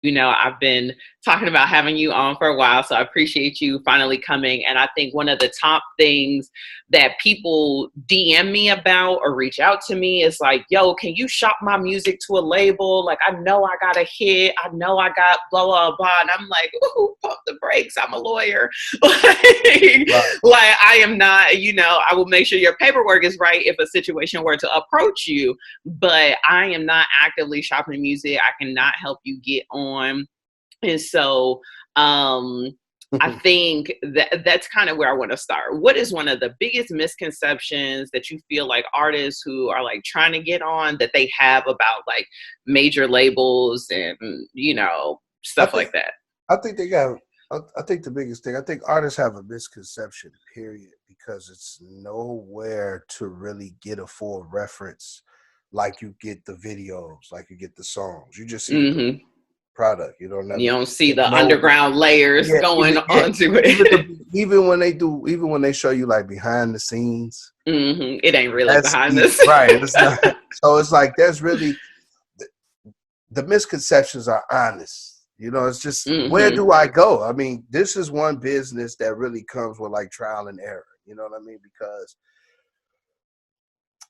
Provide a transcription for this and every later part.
you know, I've been talking about having you on for a while, so I appreciate you finally coming. And I think one of the top things that people DM me about or reach out to me is like, yo, can you shop my music to a label? Like, I know I got a hit. I know I got blah, blah, blah. And I'm like, ooh, pump the brakes. I'm a lawyer. Right. Like, I am not, you know, I will make sure your paperwork is right if a situation were to approach you, but I am not actively shopping music. I cannot help you get on. And so I think that that's kind of where I want to start. What is one of the biggest misconceptions that you feel like artists who are like trying to get on that they have about like major labels and, you know, I stuff think like that? I think they got. I think the biggest thing. I think artists have a misconception. Period, because it's nowhere to really get a full reference, like you get the videos, like you get the songs. You just see the Hmm. product. You don't You never don't see get the no. underground layers Yeah, going yeah. onto Even it. even when they do, even when they show you like behind the scenes, It ain't really that's behind this. right. It's not. So it's like there's really the misconceptions are honest. You know, it's just where Hmm. do I go? I mean, this is one business that really comes with like trial and error. You know what I mean? Because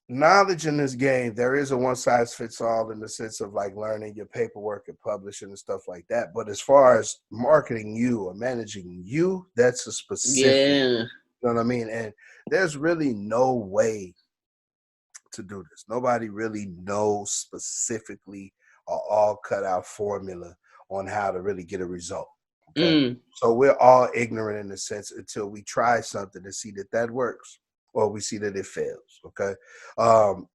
knowledge in this game, there is a one size fits all in the sense of like learning your paperwork and publishing and stuff like that. But as far as marketing you or managing you, that's a specific. Yeah. You know what I mean? And there's really no way to do this. Nobody really knows specifically or all cut out formula on how to really get a result. Okay. Mm. So we're all ignorant in a sense until we try something to see that that works or we see that it fails. Okay.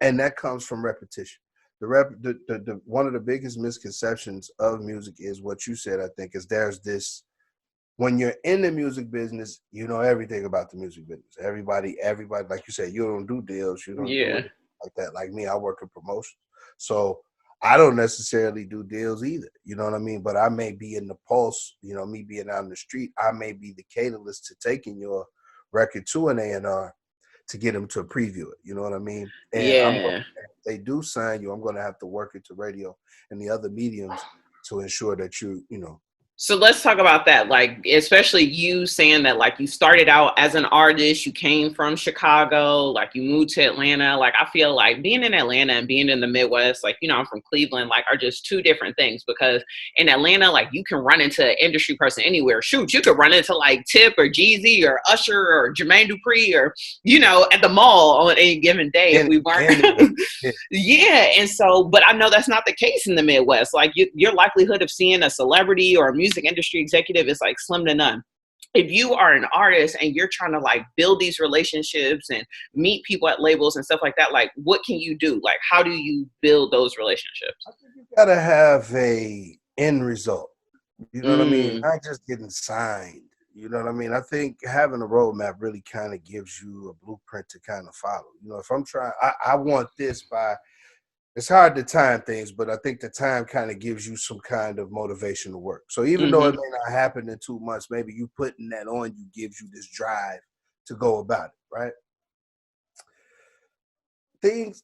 And that comes from repetition. The one of the biggest misconceptions of music is what you said, I think, is there's this when you're in the music business, you know everything about the music business. Everybody, like you said, you don't do deals, you don't do Yeah. anything like that. Like me, I work in promotions. So I don't necessarily do deals either. You know what I mean? But I may be in the pulse, you know, me being out in the street, I may be the catalyst to taking your record to an A&R to get them to preview it. You know what I mean? And Yeah. if they do sign you, I'm gonna have to work it to radio and the other mediums to ensure that you know. So let's talk about that. Like, especially you saying that, like, you started out as an artist, you came from Chicago, like, you moved to Atlanta. Like, I feel like being in Atlanta and being in the Midwest, like, you know, I'm from Cleveland, like, are just two different things because in Atlanta, like, you can run into an industry person anywhere. Shoot, you could run into like Tip or Jeezy or Usher or Jermaine Dupri or, you know, at the mall on any given day if And we weren't. and Yeah, and so, but I know that's not the case in the Midwest. Like your likelihood of seeing a celebrity or a music industry executive is like slim to none. If you are an artist and you're trying to like build these relationships and meet people at labels and stuff like that, like what can you do? Like how do you build those relationships? I think you gotta have a end result. You know what I mean? Mm, Not just getting signed. You know what I mean? I think having a roadmap really kind of gives you a blueprint to kind of follow. You know, if I'm trying, I want this by. It's hard to time things, but I think the time kind of gives you some kind of motivation to work. So even though it mm-hmm. may not happen in 2 months, maybe you putting that on you gives you this drive to go about it, right? Things.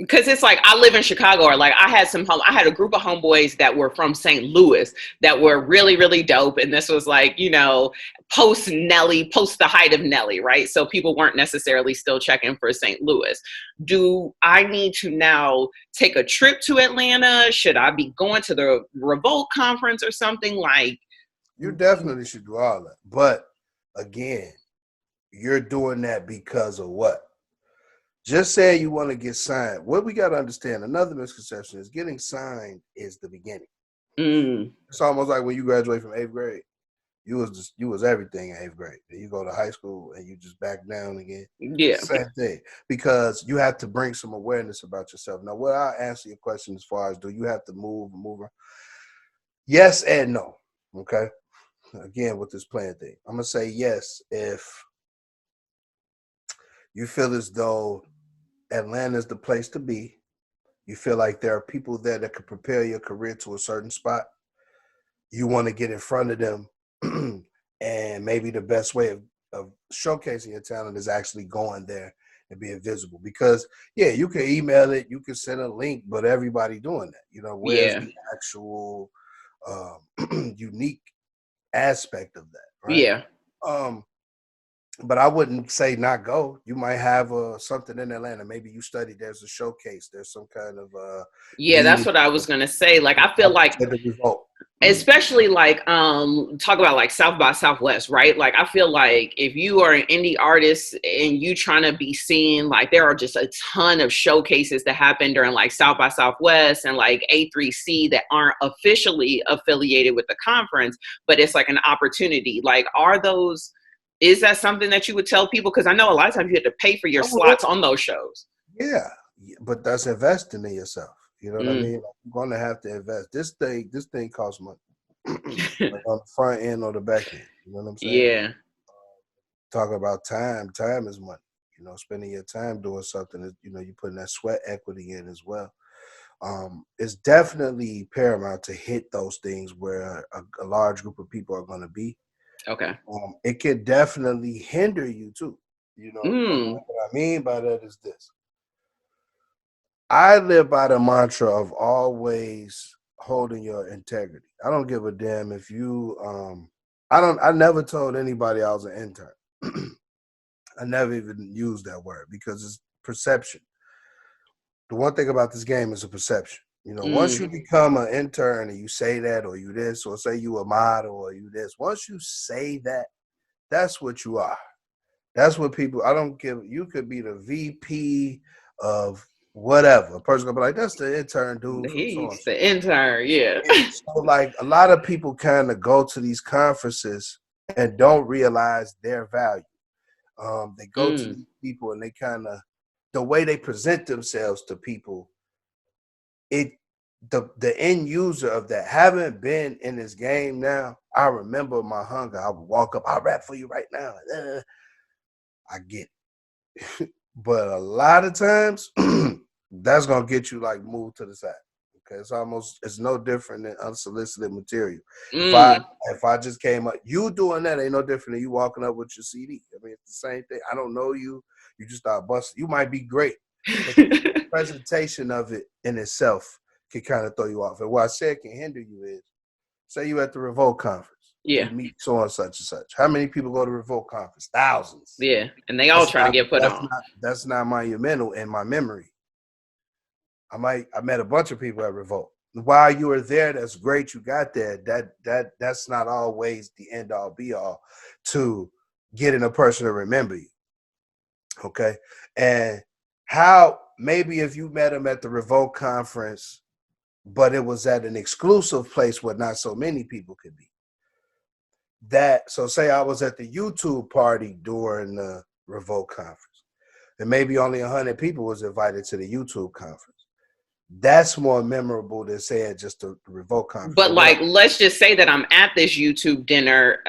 Because it's like I live in Chicago, or like I had a group of homeboys that were from St. Louis that were really, really dope. And this was like, you know, post Nelly, post the height of Nelly, right? So people weren't necessarily still checking for St. Louis. Do I need to now take a trip to Atlanta? Should I be going to the Revolt conference or something like? You definitely should do all that. But again, you're doing that because of what? Just say you want to get signed. What we got to understand, another misconception is getting signed is the beginning. Mm, It's almost like when you graduate from 8th grade. You was everything in 8th grade. Then you go to high school and you just back down again. yeah. Same thing. Because you have to bring some awareness about yourself. Now, what I'll answer your question as far as do you have to move or move? Yes and no. Okay. Again, with this plan thing. I'm gonna say yes if you feel as though Atlanta is the place to be. You feel like there are people there that could prepare your career to a certain spot. You want to get in front of them. And maybe the best way of showcasing your talent is actually going there and being visible. Because yeah, you can email it, you can send a link, but everybody doing that. You know, where's Yeah. the actual unique aspect of that, right? Yeah. But I wouldn't say not go. You might have something in Atlanta. Maybe you studied. There's a showcase. There's some kind of Yeah, that's meeting what I was gonna say. Like, I feel like, at the Revolt. especially like talk about like South by Southwest, right? Like, I feel like if you are an indie artist and you trying to be seen, like there are just a ton of showcases that happen during like South by Southwest and like A3C that aren't officially affiliated with the conference, but it's like an opportunity. Like, is that something that you would tell people? Because I know a lot of times you have to pay for your I would. slots on those shows. Yeah, but that's investing in yourself. You know what I Mm. mean? Like, you're gonna have to invest. This thing costs money, like on the front end or the back end. You know what I'm saying? Yeah. Talking about time. Time is money. You know, spending your time doing something that you putting that sweat equity in as well. It's definitely paramount to hit those things where a large group of people are going to be. Okay. It could definitely hinder you too. You know, and Mm. what I mean by that is this. I live by the mantra of always holding your integrity. I don't give a damn if you I never told anybody I was an intern. I never even used that word because it's perception. The one thing about this game is a perception. You know, once Mm. you become an intern and you say that, or you this, or say you a model, or you this, once you say that, that's what you are. That's what people. I don't give. You could be the VP of whatever. A person gonna be like, "That's the intern dude from so and He's so." the intern. Yeah. So, like, a lot of people kind of go to these conferences and don't realize their value. They go to Mm. these people and they kind of the way they present themselves to people. It the end user of that haven't been in this game now. I remember my hunger. I would walk up. I'll rap for you right now. I get it. But a lot of times, that's gonna get you like moved to the side. Okay, it's no different than unsolicited material. If I Mm. if I just came up, you doing that ain't no different than you walking up with your CD. I mean, it's the same thing. I don't know you. You just start busting. You might be great, but the presentation of it in itself can kind of throw you off. And what I said can hinder you is, say you at the Revolt conference. Yeah. You meet so and such. How many people go to Revolt conference? Thousands. Yeah. And they all trying to get put on. That's not monumental in my memory. I met a bunch of people at Revolt. While you were there, that's great. You got there. That's not always the end all be all to getting a person to remember you. Okay. And how maybe if you met them at the Revolt conference, but it was at an exclusive place where not so many people could be. So say I was at the YouTube party during the Revolt conference, and maybe only 100 people was invited to the YouTube conference. That's more memorable than saying just a Revolt conference. But like, let's just say that I'm at this YouTube dinner.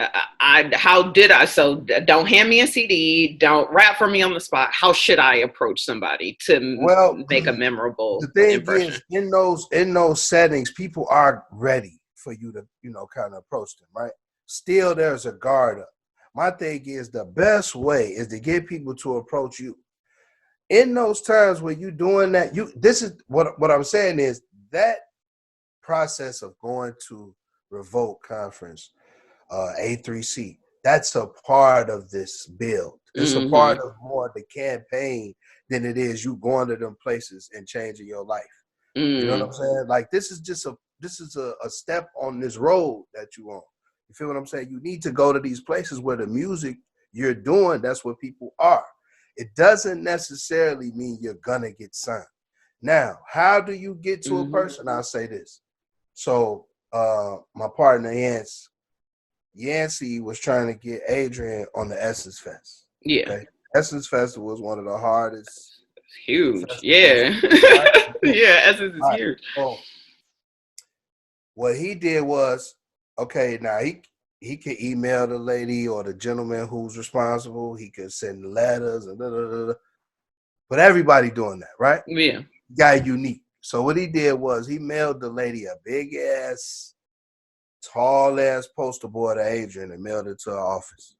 So don't hand me a CD. Don't rap for me on the spot. How should I approach somebody to make a memorable the thing impression? is, in those settings, people are ready for you to, kind of approach them, right? Still, there's a guard up. My thing is the best way is to get people to approach you. In those times where you're doing that, this is what I'm saying is that process of going to Revolt conference, A3C, that's a part of this build. It's a part of more of the campaign than it is you going to them places and changing your life. You know what I'm saying? Like, this is a step on this road that you on. You feel what I'm saying? You need to go to these places where the music you're doing, that's where people are. It doesn't necessarily mean you're gonna get signed. Now, how do you get to a person? I'll say this. So my partner Yancey was trying to get Adrian on the Essence Fest. Yeah. Okay? Essence Festival was one of the hardest. It's huge. Festivals. Yeah. Yeah. Essence is huge. So what he did was, okay, now he could email the lady or the gentleman who's responsible. He could send letters and but everybody doing that, right? Yeah. Guy unique. So what he did was he mailed the lady a big ass, tall ass poster board of Adrian and mailed it to her office.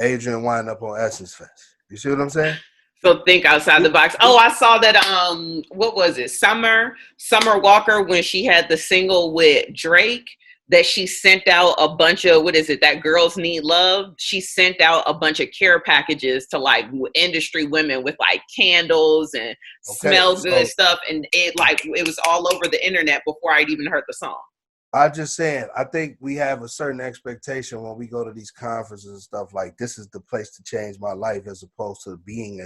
Adrian wind up on Essence Fest. You see what I'm saying? So think outside the box. Oh, I saw that. What was it? Summer Walker, when she had the single with Drake, that she sent out a bunch of, what is it? That Girls Need Love. She sent out a bunch of care packages to like industry women with like candles and Okay, smell good so stuff, and it was all over the internet before I'd even heard the song. I just saying, I think we have a certain expectation when we go to these conferences and stuff like this is the place to change my life as opposed to being A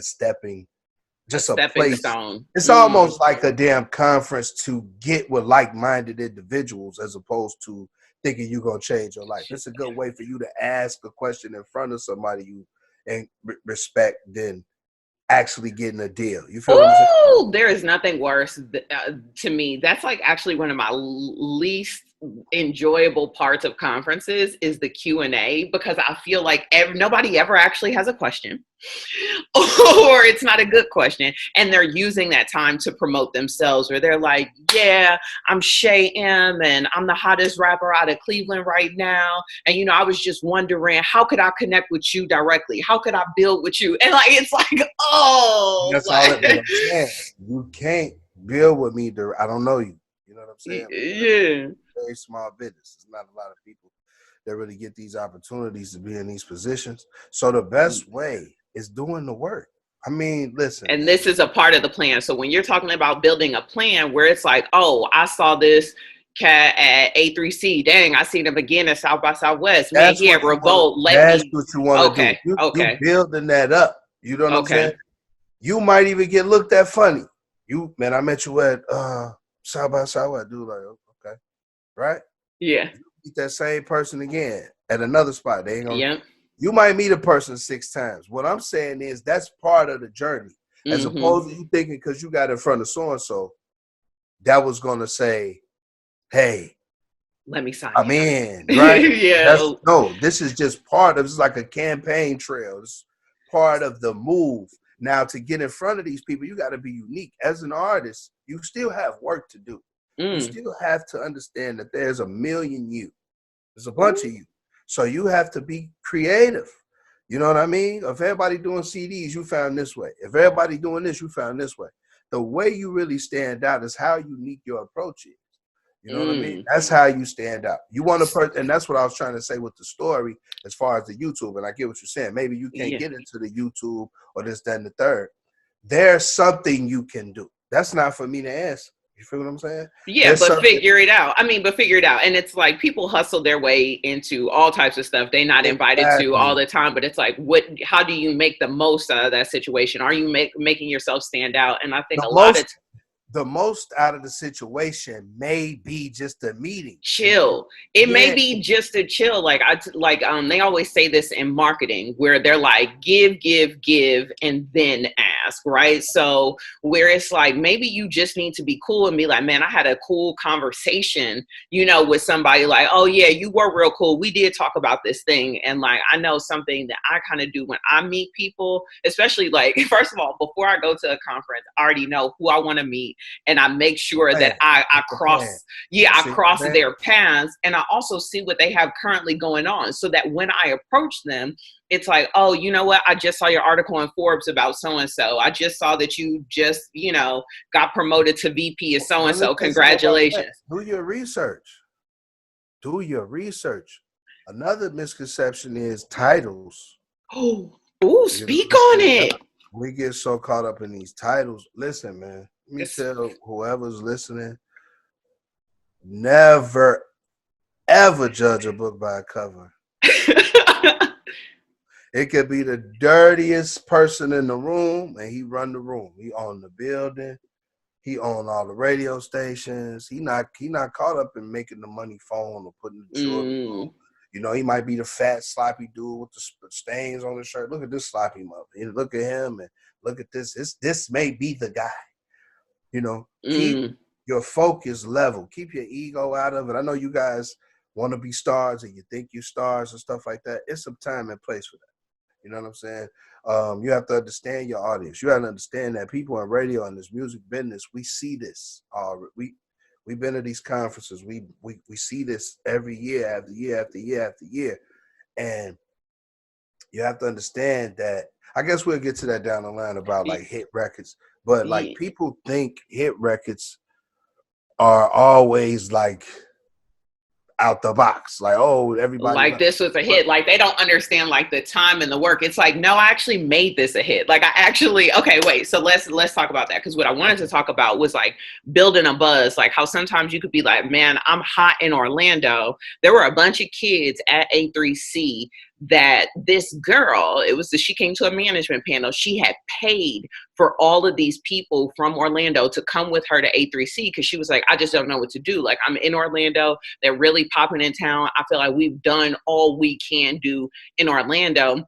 just a stepping place. stone. It's almost like a damn conference to get with like-minded individuals as opposed to thinking you're going to change your life. It's a good way for you to ask a question in front of somebody you and respect than actually getting a deal. You feel what I'm saying? Oh, there is nothing worse to me. That's like actually one of my least enjoyable parts of conferences is the Q&A, because I feel like nobody ever actually has a question or it's not a good question, and they're using that time to promote themselves, where they're like, yeah, I'm Shay M and I'm the hottest rapper out of Cleveland right now, and I was just wondering, how could I connect with you directly, how could I build with you, and like it's like, oh, That's all that what I'm saying. You can't build with me. I don't know you. You know what I'm saying? yeah. Very small business. There's not a lot of people that really get these opportunities to be in these positions. So the best way is doing the work. I mean, listen, And man. this is a part of the plan. So when you're talking about building a plan where it's like, oh, I saw this cat at A3C. Dang, I seen him again at South by Southwest. Man, he at Revolt. That's what you want to do. Okay, You okay, building that up. You know what I'm saying? okay. You might even get looked at funny. Man, I met you at South by Southwest. Dude, like, okay, right? Yeah. You meet that same person again at another spot. They ain't gonna. Yep. You might meet a person 6 times. What I'm saying is that's part of the journey, as Mm-hmm. opposed to you thinking because you got in front of so and so, that was gonna say, "Hey, Let me sign I'm you. in." Right? Yeah. This is just part of. It's like a campaign trail. It's part of the move. Now, to get in front of these people, you got to be unique. As an artist, you still have work to do. You Mm. still have to understand that there's a million you. There's a bunch Ooh. of you. So you have to be creative. You know what I mean? If everybody doing CDs, you found this way. If everybody doing this, you found this way. The way you really stand out is how unique your approach is. You know what I mean? Mm. That's how you stand out. You want to, and that's what I was trying to say with the story as far as the YouTube. And I get what you're saying. Maybe you can't Yeah. get into the YouTube or this, that, and the third. There's something you can do. That's not for me to answer. You feel what I'm saying? Yeah, There's but something. figure it out. I mean, but figure it out. And it's like people hustle their way into all types of stuff they're not invited to all Exactly. the time. But it's like, how do you make the most out of that situation? Are you making yourself stand out? And I think The a lot of most the most out of the situation may be just a meeting. chill. It may Yeah, be just a chill. They always say this in marketing, where they're like, give, and then ask, right? So where it's like, maybe you just need to be cool and be like, man, I had a cool conversation, with somebody, like, oh yeah, you were real cool. We did talk about this thing. And like, I know something that I kind of do when I meet people, especially like, first of all, before I go to a conference, I already know who I want to meet, and I make sure plan. that I It's a plan. cross, yeah, I See, cross man. their paths, and I also see what they have currently going on, so that when I approach them, it's like, oh, you know what? I just saw your article in Forbes about so and so. I just saw that you just, got promoted to VP of so and Let me so. tell you something about that. Congratulations. Do your research. Do your research. Another misconception is titles. Oh, ooh, You know speak what on I'm saying? it. We get so caught up in these titles. Listen, man. Let me It's- tell whoever's listening, never, ever judge a book by a cover. It could be the dirtiest person in the room, and he run the room. He own the building. He own all the radio stations. He not caught up in making the money phone or putting the jewelry on. mm, He might be the fat, sloppy dude with the stains on his shirt. Look at this sloppy mother. Look at him and look at this. This may be the guy. Keep mm. your focus level. Keep your ego out of it. I know you guys want to be stars and you think you stars and stuff like that. It's some time and place for that. You know what I'm saying? You have to understand your audience. You have to understand that people in radio and this music business, we see this. We've been to these conferences. We see this every year after year after year after year. And you have to understand that I guess we'll get to that down the line about like hit records. But like people think hit records are always like out the box, like, oh, everybody like this was a hit. Like they don't understand like the time and the work. It's like, no, I actually made this a hit. Like I actually, okay, wait. So let's talk about that, because what I wanted to talk about was like building a buzz. Like how sometimes you could be like, man, I'm hot in Orlando. There were a bunch of kids at A3C that this girl, she came to a management panel. She had paid for all of these people from Orlando to come with her to A3C because she was like, I just don't know what to do. Like I'm in Orlando. They're really popping in town. I feel like we've done all we can do in Orlando.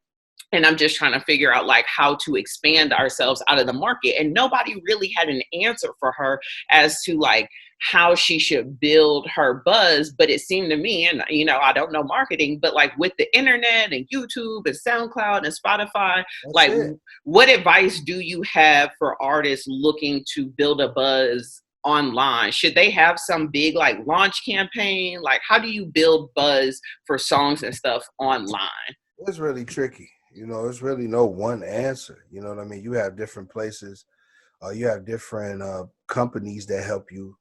And I'm just trying to figure out like how to expand ourselves out of the market. And nobody really had an answer for her as to like how she should build her buzz. But it seemed to me, and you know, I don't know marketing, but like with the internet and YouTube and SoundCloud and Spotify, like what advice do you have for artists looking to build a buzz online? Should they have some big like launch campaign? Like how do you build buzz for songs and stuff online? It's really tricky. You know, it's really no one answer. You know what I mean? You have different places. You have different companies that help you.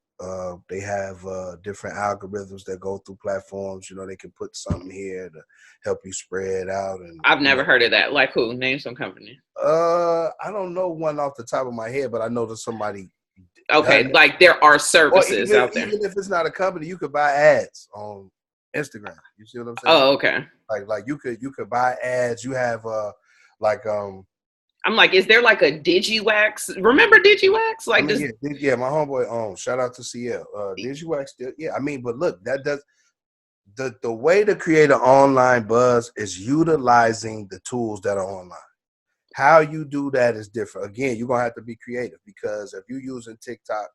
They have different algorithms that go through platforms. You know, they can put something here to help you spread out. And I've never heard of that. Like who? Name some company. I don't know one off the top of my head, but I know that somebody. Okay, like there are services out there. Even if it's not a company, you could buy ads on Instagram. You see what I'm saying? Oh, okay. Like you could buy ads. You have I'm like, is there like a DigiWax? Remember DigiWax? Like my homeboy shout out to CL. DigiWax still, yeah. I mean, but look, that does the way to create an online buzz is utilizing the tools that are online. How you do that is different. Again, you're gonna have to be creative, because if you're using TikTok,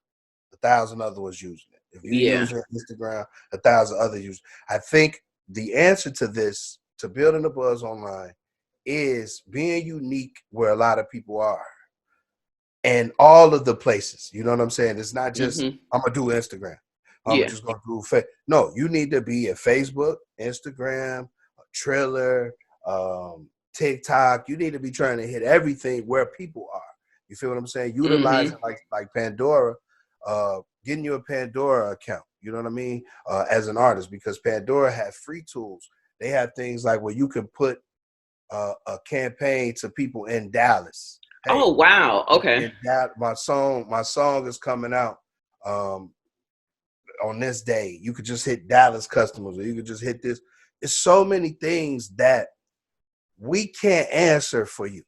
1,000 other ones using it. If you're using Instagram, 1,000 others use. I think the answer to this, to building a buzz online, is being unique where a lot of people are, and all of the places. You know what I'm saying? It's not just I'm gonna do Instagram. I'm just gonna do No, you need to be at Facebook, Instagram, Triller, TikTok. You need to be trying to hit everything where people are. You feel what I'm saying? Utilizing like Pandora, getting you a Pandora account. You know what I mean? As an artist, because Pandora has free tools. They have things like where you can put a campaign to people in Dallas. Hey, oh wow! Okay. My song is coming out on this day. You could just hit Dallas customers, or you could just hit this. It's so many things that we can't answer for you.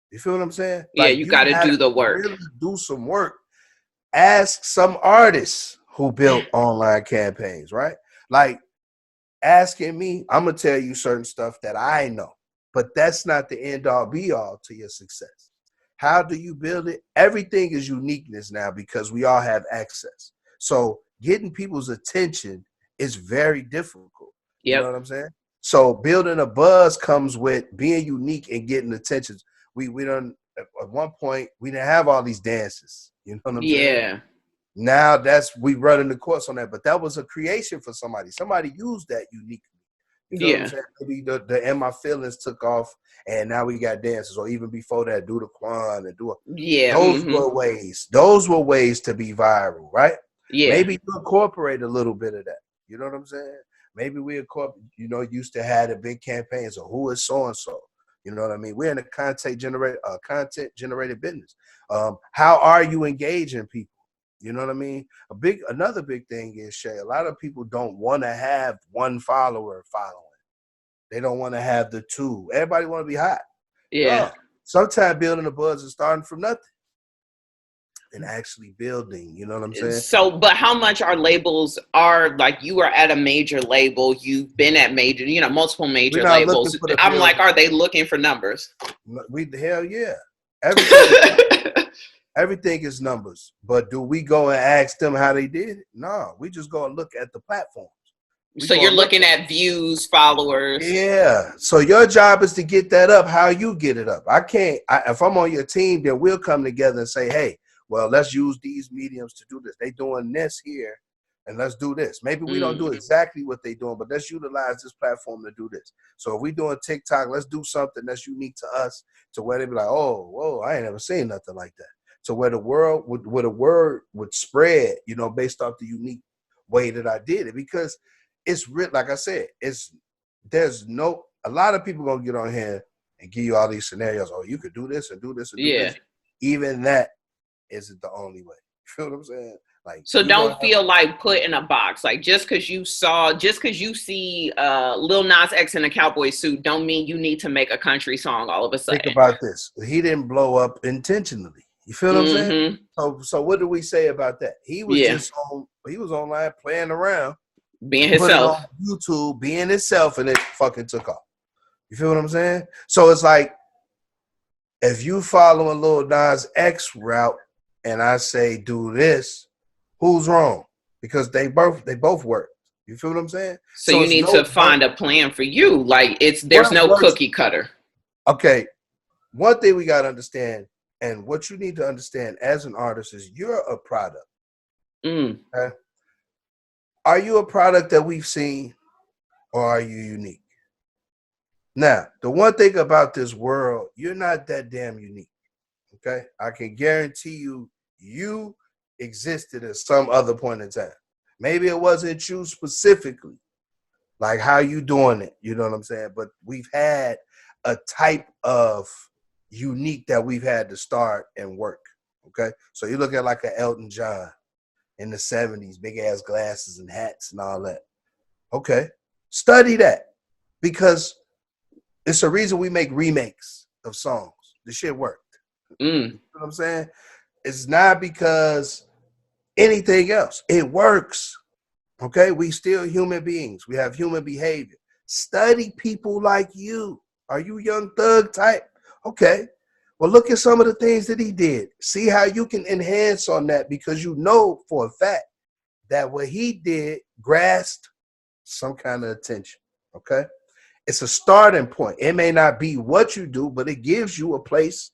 You feel what I'm saying? Yeah, like, you got to do the work. Really do some work. Ask some artists who built online campaigns, right? Like asking me, I'm gonna tell you certain stuff that I know, but that's not the end all be all to your success. How do you build it? Everything is uniqueness now, because we all have access. So getting people's attention is very difficult. You know what I'm saying? So building a buzz comes with being unique and getting attention. We done at one point we didn't have all these dances. You know what I'm saying? Yeah. Now we running the course on that, but that was a creation for somebody. Somebody used that uniquely. You know what I'm saying? Maybe the "And My Feelings" took off, and now we got dances. Or even before that, do the Quan and do those were ways to be viral, right? Yeah. Maybe you incorporate a little bit of that. You know what I'm saying? Maybe we incorporate. Used to have the big campaigns of who is so and so. You know what I mean? We're in a content generated business. How are you engaging people? You know what I mean? Another big thing is, Shay, a lot of people don't want to have one follower following. They don't want to have the two. Everybody want to be hot. Yeah. No. Sometimes building a buzz is starting from nothing and actually building. You know what I'm saying? So, but how much our labels are, like, you are at a major label, you've been at major, multiple major labels. I'm like, are they looking for numbers? Hell yeah. Everything is numbers, but do we go and ask them how they did it? No, we just go and look at the platforms. So you're looking at views, followers. Yeah. So your job is to get that up. How you get it up? If I'm on your team, then we'll come together and say, hey, well, let's use these mediums to do this. They doing this here. and let's do this. Maybe we don't do exactly what they're doing, but let's utilize this platform to do this. So if we're doing TikTok, let's do something that's unique to us, to where they be like, oh, whoa, I ain't never seen nothing like that. So where the word would spread, you know, based off the unique way that I did it. Because it's like I said, a lot of people gonna get on here and give you all these scenarios. Oh, you could do this and do this and do this. Even that isn't the only way. You feel what I'm saying? Like, so don't feel like put in a box. Like just because you see Lil Nas X in a cowboy suit, don't mean you need to make a country song all of a sudden. Think about this. He didn't blow up intentionally. You feel what I'm saying? So what do we say about that? He was he was online playing around, being himself, on YouTube, being himself, and it fucking took off. You feel what I'm saying? So it's like, if you follow a Lil Nas X route and I say do this, who's wrong? Because they both work. You feel what I'm saying? So you need to find a plan for you. Like there's no cookie cutter. Okay. One thing we got to understand, and what you need to understand as an artist, is you're a product. Okay? Are you a product that we've seen, or are you unique? Now, the one thing about this world, you're not that damn unique. Okay? I can guarantee you existed at some other point in time. Maybe it wasn't you specifically, like how you doing it, you know what I'm saying? But we've had a type of unique that we've had to start and work, okay? So you look at like an Elton John in the 70s, big ass glasses and hats and all that. Okay, study that, because it's a reason we make remakes of songs. The shit worked. You know what I'm saying? It's not because anything else. It works. Okay? We still human beings. We have human behavior. Study people like you. Are you Young Thug type? Okay. Well, look at some of the things that he did. See how you can enhance on that, because you know for a fact that what he did grasped some kind of attention. Okay? It's a starting point. It may not be what you do, but it gives you a place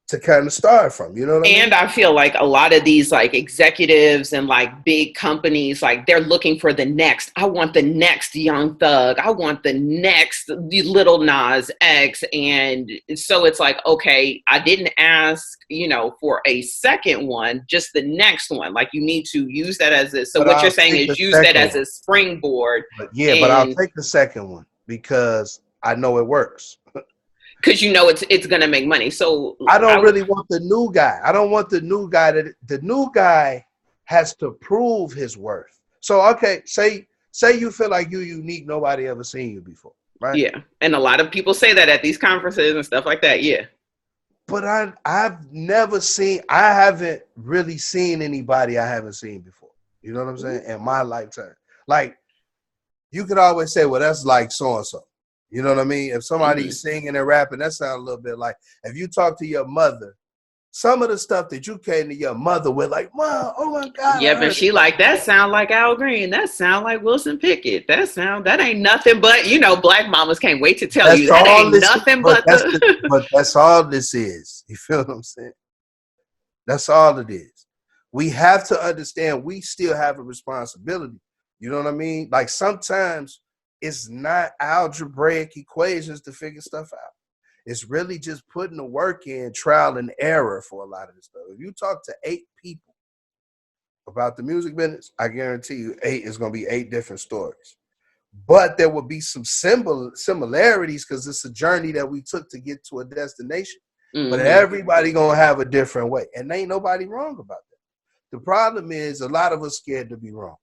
to kind of start from, you know what I mean? And I feel like a lot of these like executives and like big companies, like they're looking for the next. I want the next Young Thug. I want the next Little Nas X. And so it's like, okay, I didn't ask, you know, for a second one, just the next one. Like you need to use that as a, so But what I'll you're saying take is the use that second as a springboard. But but I'll take the second one because I know it works. Because you know it's gonna make money. So I don't really want the new guy. I don't want the new guy. The new guy has to prove his worth. So okay, say you feel like you're unique, nobody ever seen you before, right? Yeah, and a lot of people say that at these conferences and stuff like that. Yeah, but I haven't really seen anybody I haven't seen before. You know what I'm saying? In my lifetime, like you could always say, well, that's like so and so. You know what I mean? If somebody's singing and rapping, that sounds a little bit like, if you talk to your mother, some of the stuff that you came to your mother with, like, Mom, oh my God. Yeah, but she like, that sound like Al Green. That sound like Wilson Pickett. That ain't nothing but, you know, black mamas can't wait to tell you that ain't nothing but but that's all this is. You feel what I'm saying? That's all it is. We have to understand we still have a responsibility. You know what I mean? Like sometimes it's not algebraic equations to figure stuff out. It's really just putting the work in, trial and error for a lot of this stuff. If you talk to 8 people about the music business, I guarantee you 8 is going to be 8 different stories. But there will be some similarities because it's a journey that we took to get to a destination. But everybody going to have a different way. And ain't nobody wrong about that. The problem is a lot of us scared to be wrong.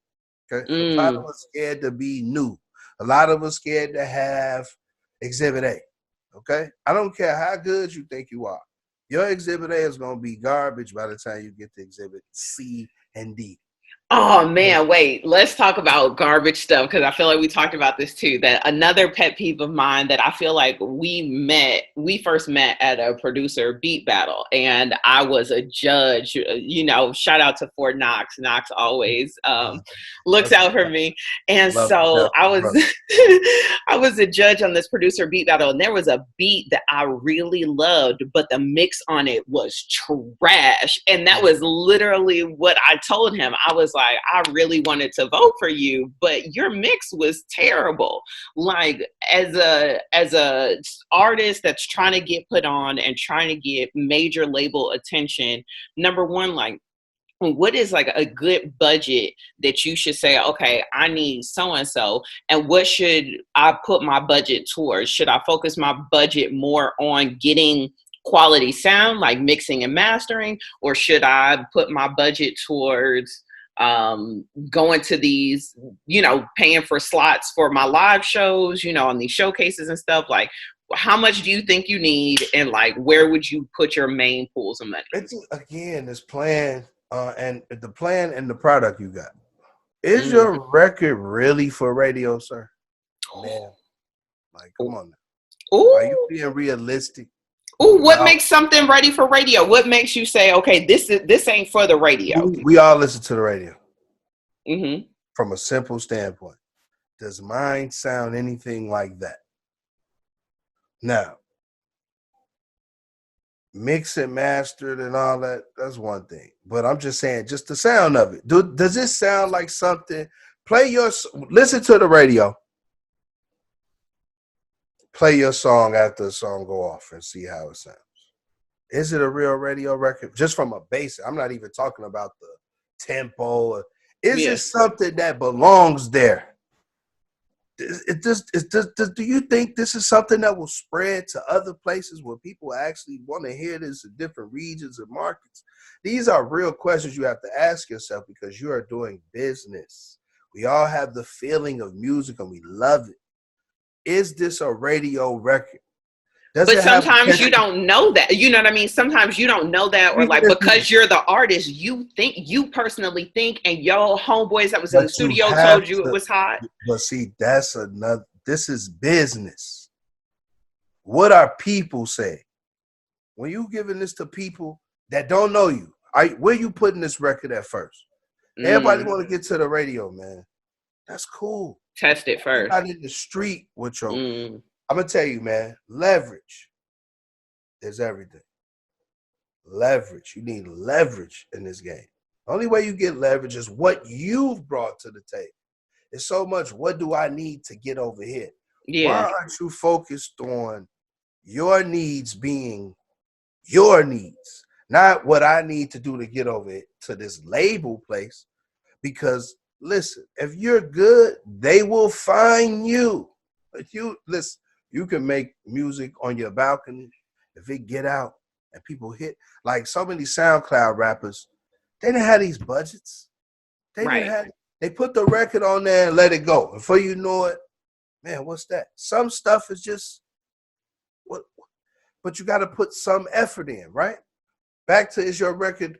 Okay? A lot of us scared to be new. A lot of us scared to have Exhibit A. Okay? I don't care how good you think you are. Your Exhibit A is going to be garbage by the time you get to Exhibit C and D. Oh man, wait, let's talk about garbage stuff because I feel like we talked about this too. That another pet peeve of mine that I feel like we first met at a producer beat battle and I was a judge, you know, shout out to Fort Knox. Knox always looks out for me. And so I was a judge on this producer beat battle and there was a beat that I really loved, but the mix on it was trash. And that was literally what I told him. I was like, I really wanted to vote for you, but your mix was terrible. Like, as a artist that's trying to get put on and trying to get major label attention, number one, like, what is like a good budget that you should say, okay, I need so and so, and what should I put my budget towards? Should I focus my budget more on getting quality sound, like mixing and mastering, or should I put my budget towards going to these, paying for slots for my live shows, on these showcases and stuff? Like, how much do you think you need, and like, where would you put your main pools of money? It's, again, this plan and the plan and the product you got. Is your record really for radio, sir? Man, like, come on now. Ooh. Are you being realistic? Ooh, what makes something ready for radio? What makes you say, okay, this ain't for the radio? We all listen to the radio. Mm-hmm. From a simple standpoint. Does mine sound anything like that? Now, mix and mastered and all that, that's one thing. But I'm just saying, just the sound of it. Does it sound like something? Listen to the radio. Play your song after the song go off and see how it sounds. Is it a real radio record? Just from a basic. I'm not even talking about the tempo. Is it something that belongs there? Do you think this is something that will spread to other places where people actually want to hear this in different regions and markets? These are real questions you have to ask yourself because you are doing business. We all have the feeling of music and we love it. Is this a radio record? But sometimes you don't know that. You know what I mean? Sometimes you don't know that, or like, because you're the artist, you personally think, and your homeboys that was in the studio told you it was hot. But see, this is business. What are people saying? When you giving this to people that don't know you, where you putting this record at first? Everybody want to get to the radio, man. That's cool. Test it first. Out in the street with your I'm going to tell you, man, leverage is everything. Leverage. You need leverage in this game. The only way you get leverage is what you've brought to the table. It's so much, what do I need to get over here? Yeah. Why aren't you focused on your needs being your needs, not what I need to do to get over it to this label place? Because, listen, if you're good, they will find you. If you, listen, you can make music on your balcony. If it get out and people hit, like so many SoundCloud rappers, they didn't have these budgets. They put the record on there and let it go. Before you know it, man, what's that? Some stuff is just what, but you got to put some effort in, right? Back to, is your record,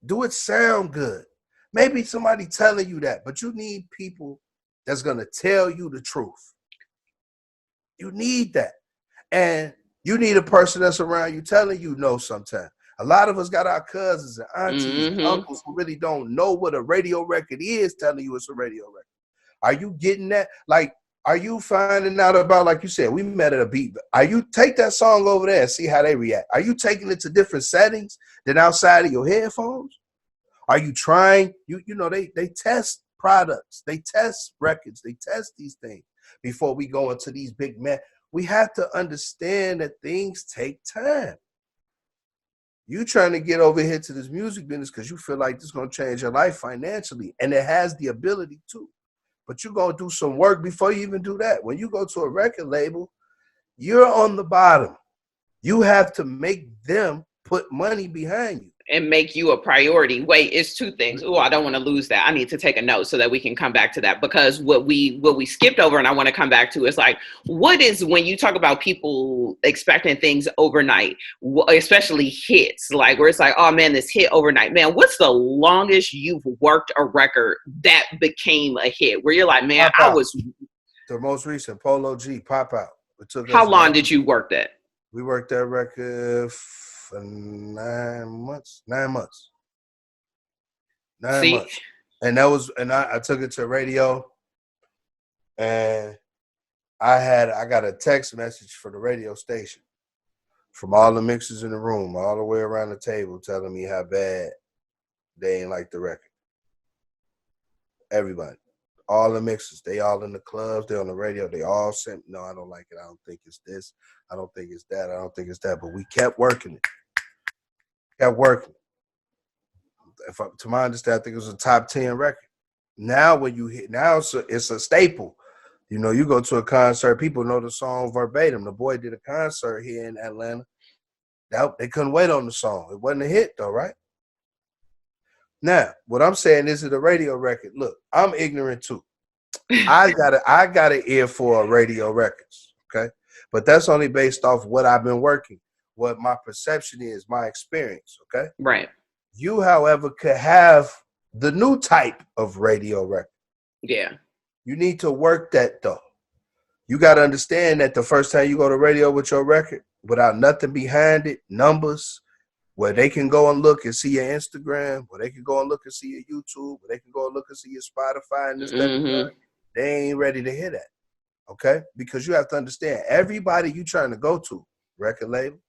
do it sound good? Maybe somebody telling you that, but you need people that's gonna tell you the truth. You need that. And you need a person that's around you telling you no sometimes. A lot of us got our cousins and aunties and uncles who really don't know what a radio record is telling you it's a radio record. Are you getting that? Like, are you finding out about, like you said, we met at a beat. Are you take that song over there and see how they react? Are you taking it to different settings than outside of your headphones? Are you trying? They test products. They test records. They test these things before we go into these big men. We have to understand that things take time. You trying to get over here to this music business because you feel like this is going to change your life financially, and it has the ability to. But you're going to do some work before you even do that. When you go to a record label, you're on the bottom. You have to make them put money behind you. And make you a priority. Wait, it's two things. Oh, I don't want to lose that. I need to take a note so that we can come back to that, because what we skipped over and I want to come back to is like, what is, when you talk about people expecting things overnight, especially hits, like where it's like, oh man, this hit overnight. Man, what's the longest you've worked a record that became a hit where you're like, man, I was. The most recent, Polo G, Pop Out. How long did you work that? We worked that record for 9 months. 9 months. 9 months. And that was, and I took it to radio, and I got a text message for the radio station from all the mixers in the room, all the way around the table, telling me how bad they ain't like the record. Everybody. All the mixers. They all in the clubs. They on the radio. They all sent, no, I don't like it. I don't think it's this. I don't think it's that. I don't think it's that. But we kept working it. Kept working. To my understanding, I think it was a top 10 record. Now when you hit, now it's a staple. You know, you go to a concert, people know the song verbatim. The boy did a concert here in Atlanta. They couldn't wait on the song. It wasn't a hit though, right? Now, what I'm saying is it a radio record. Look, I'm ignorant too. I got an ear for radio records, okay? But that's only based off what I've been working, what my perception is, my experience, okay? Right. You, however, could have the new type of radio record. Yeah. You need to work that though. You got to understand that the first time you go to radio with your record, without nothing behind it, numbers, where they can go and look and see your Instagram, where they can go and look and see your YouTube, where they can go and look and see your Spotify and this, that, and that, they ain't ready to hear that, okay? Because you have to understand, everybody you trying to go to, record label,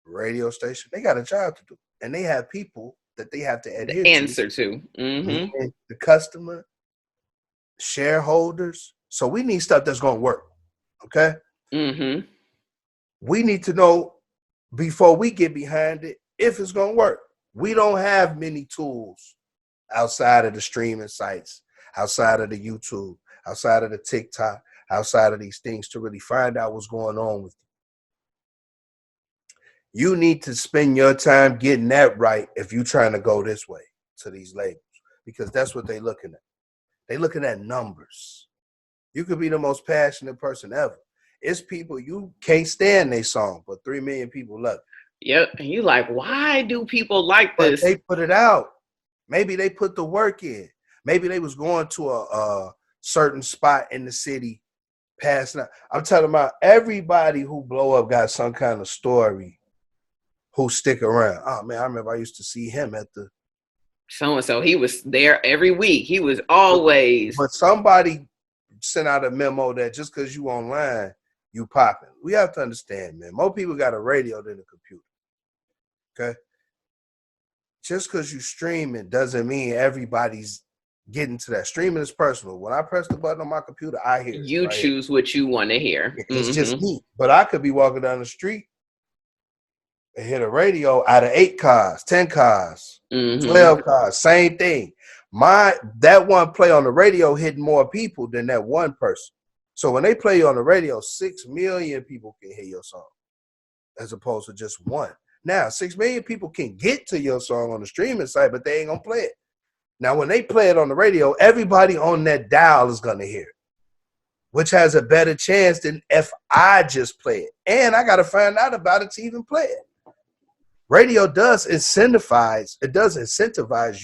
radio station, they got a job to do. And they have people that they have to adhere to. Answer to. The customer, shareholders. So we need stuff that's going to work, okay? We need to know before we get behind it if it's going to work. We don't have many tools outside of the streaming sites, outside of the YouTube, outside of the TikTok, outside of these things to really find out what's going on with you. You need to spend your time getting that right if you're trying to go this way to these labels, because that's what they're looking at. They're looking at numbers. You could be the most passionate person ever. It's people you can't stand their song, but 3 million people love it. Yep. And you like, why do people like this? But they put it out. Maybe they put the work in. Maybe they was going to a certain spot in the city passing out. I'm telling about everybody who blow up got some kind of story who stick around. Oh, man, I remember I used to see him at the... So-and-so. He was there every week. He was always... But somebody sent out a memo that just because you online, you popping. We have to understand, man. More people got a radio than a computer. Okay? Just because you streaming doesn't mean everybody's getting to that. Streaming is personal. When I press the button on my computer, I hear it. You choose what you want to hear. It's just me. But I could be walking down the street and hit a radio out of 8 cars, 10 cars, 12 cars, same thing. That one play on the radio hitting more people than that one person. So when they play you on the radio, 6 million people can hear your song as opposed to just one. Now, 6 million people can get to your song on the streaming site, but they ain't going to play it. Now, when they play it on the radio, everybody on that dial is going to hear it, which has a better chance than if I just play it. And I got to find out about it to even play it. Radio does incentivize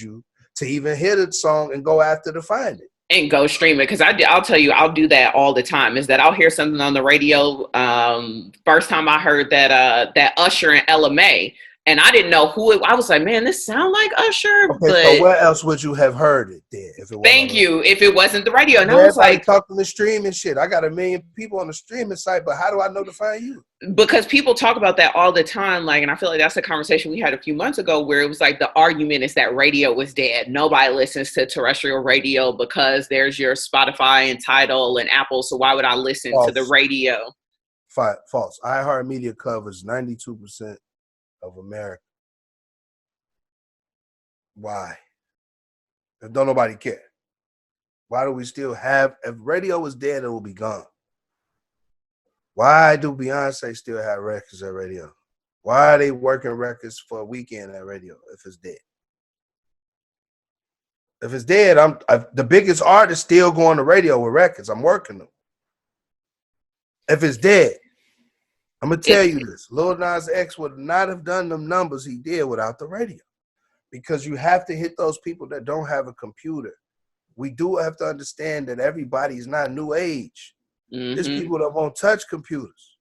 you to even hear the song and go after to find it. And go stream it. Because I'll tell you, I'll do that all the time. Is that I'll hear something on the radio. First time I heard that Usher and Ella May, and I didn't know who it was. I was like, man, this sound like Usher. Okay, but so where else would you have heard it then? If it thank you. If it wasn't the radio. And everybody I was like, talking the streaming shit. I got 1 million people on the streaming site, but how do I know to find you? Because people talk about that all the time. Like, and I feel like that's a conversation we had a few months ago where it was like the argument is that radio was dead. Nobody listens to terrestrial radio because there's your Spotify and Tidal and Apple. So why would I listen to the radio? False. iHeartMedia covers 92% of America. Why? If don't nobody care. Why do we still have, if radio was dead, it will be gone. Why do Beyonce still have records at radio? Why are they working records for a weekend at radio if it's dead? If it's dead, the biggest artist still going to radio with records. I'm working them. If it's dead, I'm going to tell you this. Lil Nas X would not have done them numbers he did without the radio. Because you have to hit those people that don't have a computer. We do have to understand that everybody's not new age. There's people that won't touch computers,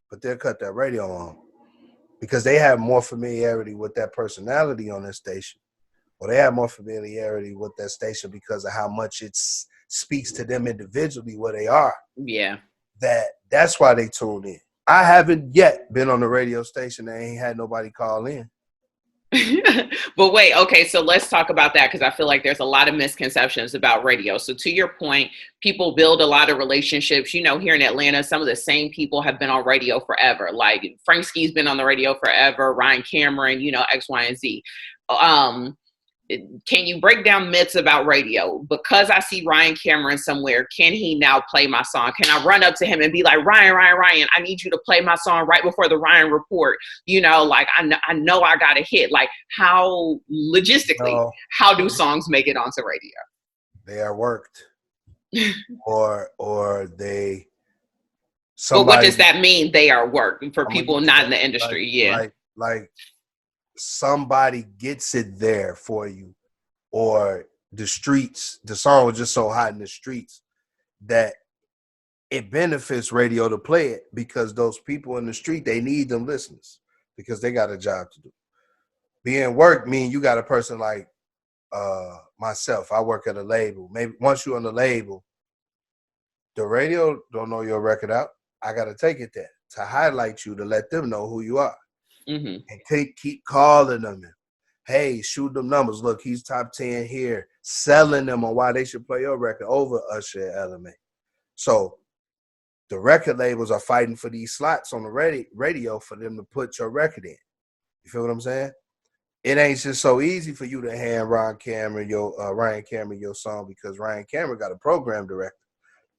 but they'll cut that radio on because they have more familiarity with that personality on that station, or they have more familiarity with that station because of how much it speaks to them individually where they are. Yeah. That's why they tune in. I haven't yet been on the radio station that ain't had nobody call in. But wait, okay, so let's talk about that because I feel like there's a lot of misconceptions about radio. So to your point, people build a lot of relationships. You know, here in Atlanta, some of the same people have been on radio forever. Like Frank Ski's been on the radio forever, Ryan Cameron, you know, X, Y, and Z. Um, can you break down myths about radio? Because I see Ryan Cameron somewhere, can he now play my song? Can I run up to him and be like, Ryan, I need you to play my song right before the Ryan report? You know, like I know I got a hit. Like how logistically, No, how do songs make it onto radio? they are worked, or they But what somebody. does that mean? They are worked for I'm gonna people get to not in that. the industry. Yeah. Like somebody gets it there for you, or the streets. The song was just so hot in the streets that it benefits radio to play it because those people in the street, they need them listeners because they got a job to do. Being worked mean you got a person like myself. I work at a label. Maybe once you're on the label, the radio don't know your record out. I got to take it there to highlight you, to let them know who you are. Mm-hmm. And keep calling them. And, hey, shoot them numbers. Look, he's top 10 here. Selling them on why they should play your record over Usher and LMA. So the record labels are fighting for these slots on the radio for them to put your record in. You feel what I'm saying? It ain't just so easy for you to hand Ryan Cameron your song because Ryan Cameron got a program director.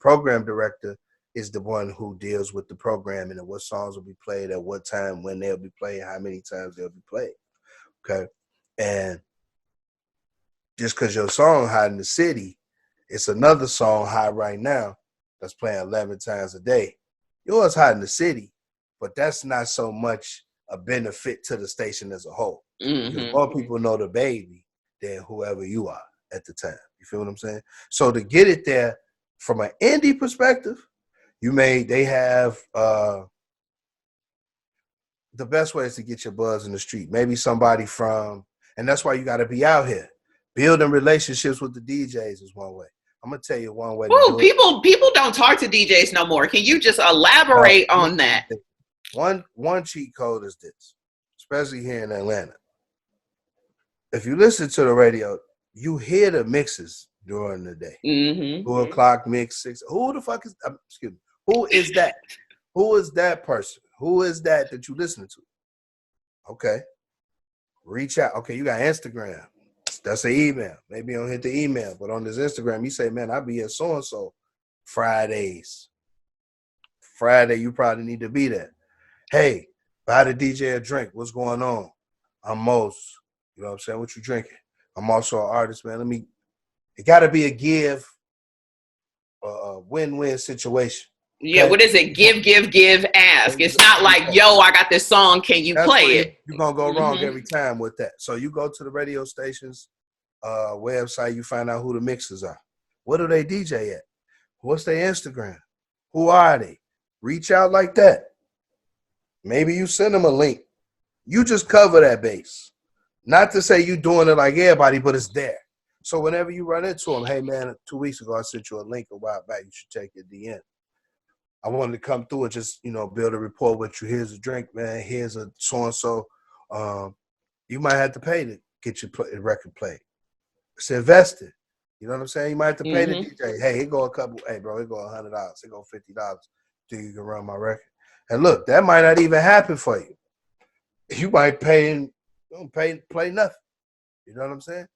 Program director is the one who deals with the programming and what songs will be played at what time, when they'll be played, how many times they'll be played. Okay. And just because your song hot in the city, it's another song hot right now that's playing 11 times a day. Yours hot in the city, but that's not so much a benefit to the station as a whole. Mm-hmm. Because more people know the baby than whoever you are at the time. You feel what I'm saying? So to get it there from an indie perspective, they have the best way is to get your buzz in the street. Maybe somebody and that's why you got to be out here. Building relationships with the DJs is one way. I'm going to tell you one way. Oh, people don't talk to DJs no more. Can you just elaborate on that? One cheat code is this, especially here in Atlanta. If you listen to the radio, you hear the mixes during the day. Mm-hmm. 2 o'clock mix, 6. Who the fuck is? Excuse me. Who is that? Who is that person? Who is that you listening to? Okay, reach out. Okay, you got Instagram. That's an email. Maybe you don't hit the email, but on this Instagram, you say, "Man, I'll be at so and so Fridays. Friday, you probably need to be there. Hey, buy the DJ a drink. What's going on? I'm Mose. You know what I'm saying? What you drinking? I'm also an artist, man. It got to be a give, win-win situation. Okay? Yeah, what is it? Give, ask. It's not like, yo, I got this song. Can you play it? You're going to go wrong every time with that. So you go to the radio station's website, you find out who the mixers are. What do they DJ at? What's their Instagram? Who are they? Reach out like that. Maybe you send them a link. You just cover that base. Not to say you doing it like everybody, but it's there. So whenever you run into them, hey, man, 2 weeks ago, I sent you a link a while back. You should check your DM. I wanted to come through and just, build a rapport with you. Here's a drink, man. Here's a so-and-so. You might have to pay to get your record played. It's invested. You know what I'm saying? You might have to pay the DJ. Hey, it go $100. It go $100. It go $50 till you can run my record. And look, that might not even happen for you. You might play nothing. You know what I'm saying?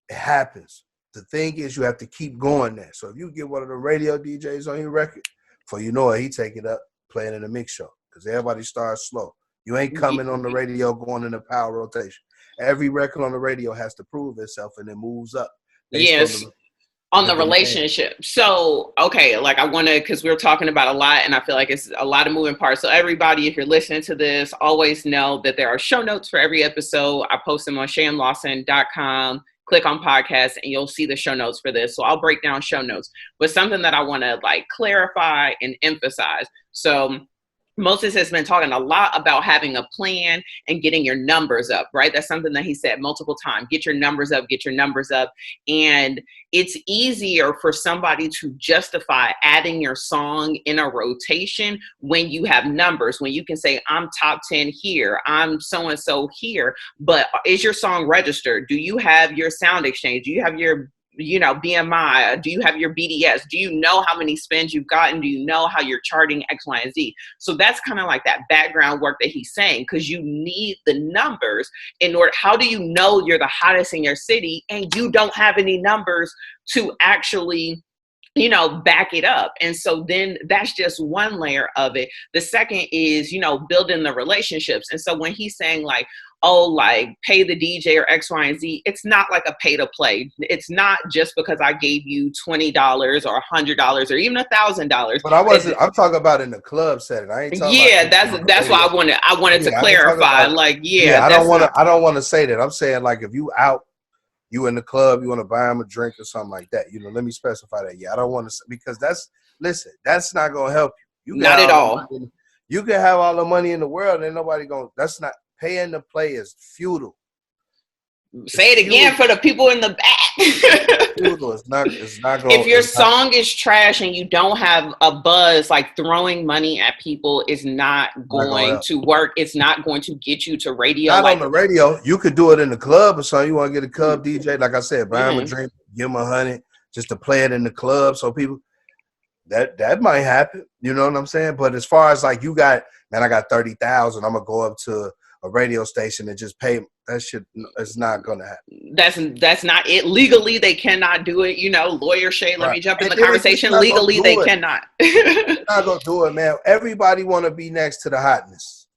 It happens. The thing is, you have to keep going there. So if you get one of the radio DJs on your record, for you know it, he take it up, playing in a mix show. Because everybody starts slow. You ain't coming on the radio going in a power rotation. Every record on the radio has to prove itself and it moves up. Yes. On the relationship. So, okay, like I want to, because we're talking about a lot and I feel like it's a lot of moving parts. So everybody, if you're listening to this, always know that there are show notes for every episode. I post them on shaymlawson.com. Click on podcast and you'll see the show notes for this. So I'll break down show notes, but something that I want to clarify and emphasize. So Moses has been talking a lot about having a plan and getting your numbers up, right? That's something that he said multiple times. Get your numbers up, get your numbers up. And it's easier for somebody to justify adding your song in a rotation when you have numbers, when you can say, I'm top 10 here, I'm so-and-so here. But is your song registered? Do you have your sound exchange? Do you have your BMI? Do you have your BDS? Do you know how many spins you've gotten? Do you know how you're charting X, Y, and Z? So that's kind of like that background work that he's saying, because you need the numbers in order. How do you know you're the hottest in your city and you don't have any numbers to actually back it up? And so then that's just one layer of it. The second is, building the relationships. And so when he's saying like, oh, like pay the DJ or X, Y, and Z, it's not like a pay to play. It's not just because I gave you $20 or $100 or even $1,000. But I'm talking about in the club setting. I ain't talking about. That's why I wanted to clarify. I don't want to say that. I'm saying like if you out, you in the club, you want to buy them a drink or something like that. Let me specify that. Yeah, I don't want to, because that's not going to help you. Not at all. You can have all the money in the world and nobody going, that's not, paying to play is futile. Say it again for the people in the back. Futile. It's not going. If your song is trash and you don't have a buzz, like throwing money at people is not going to work. It's not going to get you to radio. Not on the radio. You could do it in the club or something. You want to get a club DJ, like I said, buy him a drink, give him $100 just to play it in the club. So people, that might happen. You know what I'm saying? But as far as like I got 30,000. I'm gonna go up to a radio station and just pay. That shit is not gonna happen. That's not it. Legally, they cannot do it. Lawyer Shay, let me jump in the conversation. Legally, they cannot. They're not gonna do it, man. Everybody want to be next to the hotness,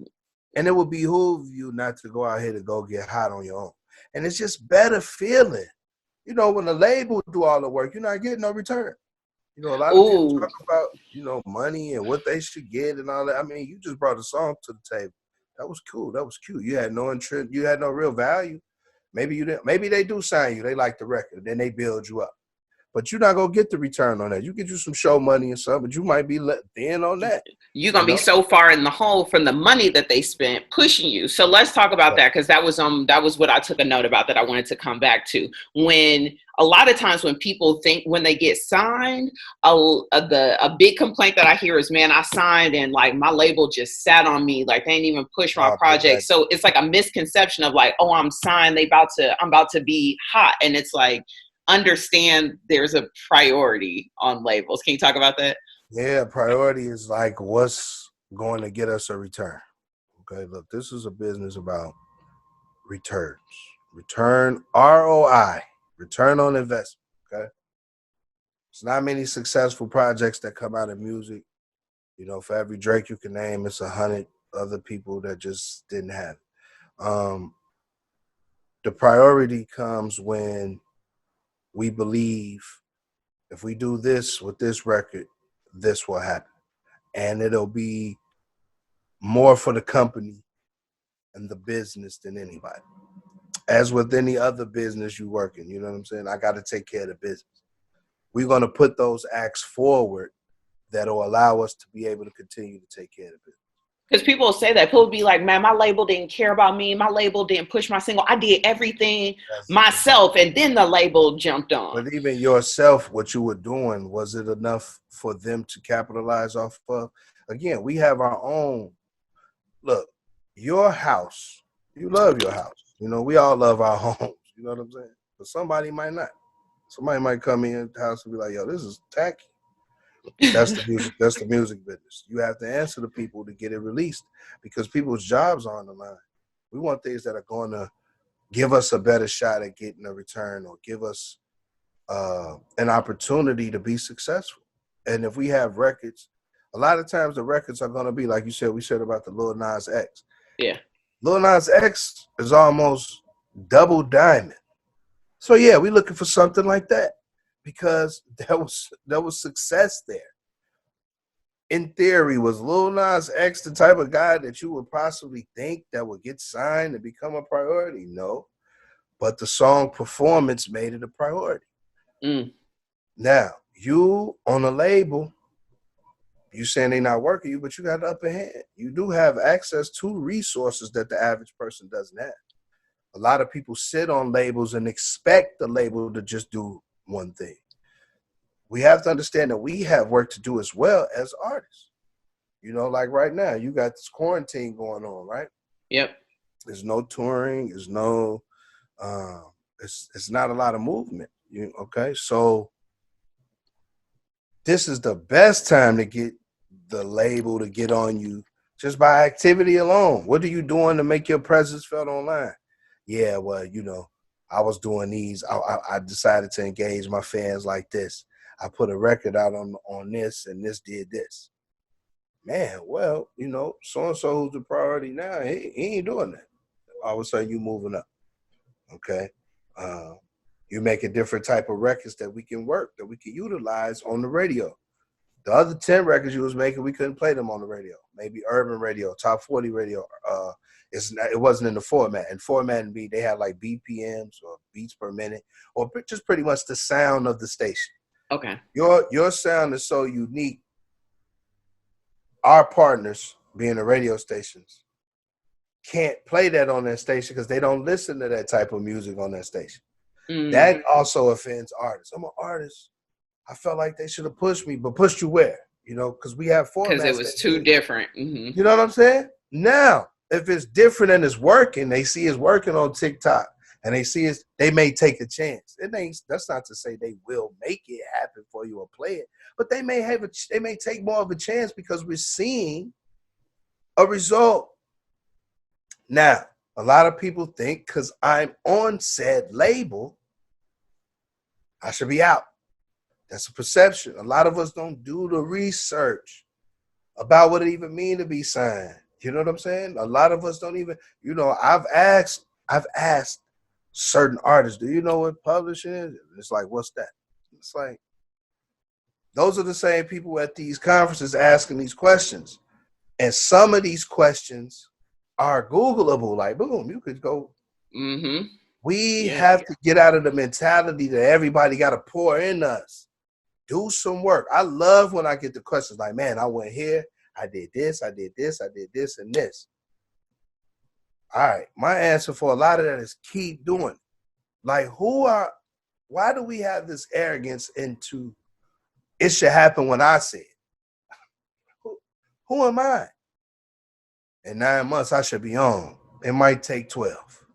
and it would behoove you not to go out here to go get hot on your own. And it's just better feeling. When the label do all the work, you're not getting no return. A lot of people talk about, money and what they should get and all that. I mean, you just brought a song to the table. That was cool. That was cute. You had no interest. You had no real value. Maybe you didn't. Maybe they do sign you. They like the record. Then they build you up. But you're not going to get the return on that. You get you some show money and stuff, but you might be let in on that. You're going to be so far in the hole from the money that they spent pushing you. So let's talk about that, because that was what I took a note about that I wanted to come back to. When a lot of times when people think when they get signed, a big complaint that I hear is, man, I signed and like my label just sat on me. Like they didn't even push my project. So it's like a misconception of like, oh, I'm signed. I'm about to be hot. And it's like, understand there's a priority on labels. Can you talk about that? Yeah, priority is like what's going to get us a return. Okay, look, this is a business about returns. Return, ROI, return on investment. Okay, it's not many successful projects that come out of music. For every Drake you can name, it's 100 other people that just didn't have it. The priority comes when we believe if we do this with this record, this will happen. And it'll be more for the company and the business than anybody. As with any other business you work in, you know what I'm saying? I got to take care of the business. We're going to put those acts forward that'll allow us to be able to continue to take care of the business. Because people will say that. People will be like, man, my label didn't care about me. My label didn't push my single. I did everything myself, and then the label jumped on. But even yourself, what you were doing, was it enough for them to capitalize off of? Again, we have our own. Look, your house, you love your house. We all love our homes. You know what I'm saying? But somebody might not. Somebody might come in the house and be like, yo, this is tacky. That's the music. That's the music business. You have to answer to people to get it released because people's jobs are on the line. We want things that are going to give us a better shot at getting a return or give us an opportunity to be successful. And if we have records, a lot of times the records are going to be like you said. We said about the Lil Nas X. Yeah, Lil Nas X is almost double diamond. So yeah, we're looking for something like that. Because there was success there. In theory, was Lil Nas X the type of guy that you would possibly think that would get signed and become a priority? No. But the song performance made it a priority. Now, you on a label, You saying they not working you, but you got the upper hand. You do have access to resources that the average person doesn't have. A lot of people sit on labels and expect the label to just do one thing. We have to understand that we have work to do as well as artists. You know, like right now, you got this quarantine going on, right? Yep. There's no touring. There's no, it's not a lot of movement. Okay? So this is the best time to get the label to get on you just by activity alone. What are you doing to make your presence felt online? Yeah, well, I was doing these. I decided to engage my fans like this. I put a record out on this, and this did this. Man, well, so-and-so who's the priority now, he ain't doing that. All of a sudden, you moving up, okay? You make a different type of records that we can utilize on the radio. The other 10 records you was making, we couldn't play them on the radio. Maybe urban radio, top 40 radio. It wasn't in the format. And format and beat, they had like BPMs or beats per minute, or just pretty much the sound of the station. Okay. Your sound is so unique. Our partners, being the radio stations, can't play that on their station because they don't listen to that type of music on their station. That also offends artists. I'm an artist. I felt like they should have pushed me, but pushed you where? Because we have formats. Because it was too different. Mm-hmm. You know what I'm saying? Now, if it's different and it's working, they see it's working on TikTok, and they may take a chance. That's not to say they will make it happen for you or play it, but they may take more of a chance because we're seeing a result. Now, a lot of people think because I'm on said label, I should be out. That's a perception. A lot of us don't do the research about what it even means to be signed. You know what I'm saying? A lot of us don't even, I've asked certain artists, do you know what publishing is? It's like, what's that? It's like, those are the same people at these conferences asking these questions. And some of these questions are Googleable. Like, boom, you could go. Mm-hmm. We have to get out of the mentality that everybody got to pour in us. Do some work. I love when I get the questions like, man, I went here, I did this, I did this, and this. All right. My answer for a lot of that is keep doing it. Like, why do we have this arrogance into it should happen when I say it? Who am I? In 9 months, I should be on. It might take 12.